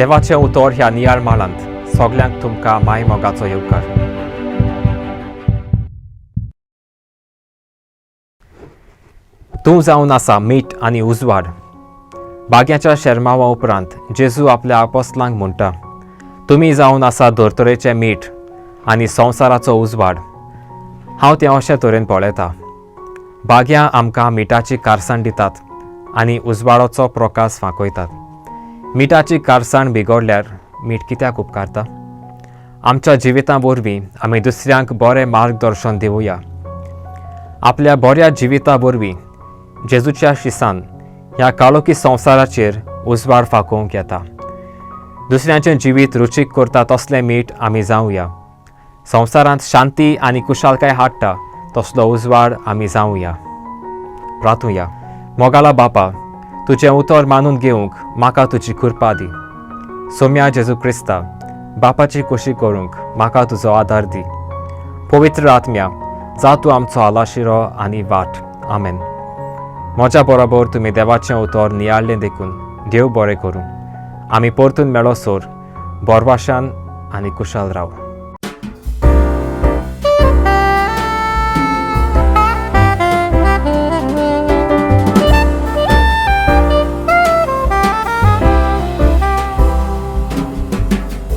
देवाचें उतर ह्या नियाळ माळांत सगल्यांक तुमकां माय मोगाचो येवकार. तूं जावन आसा मीठ आनी उजवाड. बाग्याच्या शर्मावा उपरांत जेजू आपल्या आपोस्तलांक म्हणटा, तुमी जावन आसा धर्तरेचें मीठ आनी संवसाराचो उजवाड. हांव तें अशे तरेन पळयतां. बाग्यां आमकां मिठाची कारसाण दितात आनी उजवाडाचो प्रकाश फांकयतात. मिठाची कारसाण बिगडल्यार मीठ कित्याक उपकारता? आमच्या जिवितां वरवीं आमी दुसऱ्यांक बरें मार्गदर्शन दिवया. आपल्या बऱ्या जिविता वरवीं जेजूच्या शिसान ह्या काळोखी संवसाराचेर उजवाड फांकोवंक येता. दुसऱ्यांचें जिवीत रुचीक करता तसलें मीठ आमी जावया. संवसारांत शांती आनी कुशालकाय हाडटा तसलो उजवाड आमी जावया. प्रार्थुया. मोगाला बापा, तुजें उतर मानून घेवंक म्हाका तुजी कृपा दी. सोम्या जेजू क्रिस्ता, बापाची खोशी करूंक म्हाका तुजो आदार दी. पवित्र आत्म्या, जा तूं आमचो आलाशिरो आनी वाट. आमेन. म्हज्या बरोबर तुमी देवाचें उतर नियाळ्ळें देखून देव बरें करूं. आमी परतून मेळोसोर बोरवाशान आनी कुशाल राव.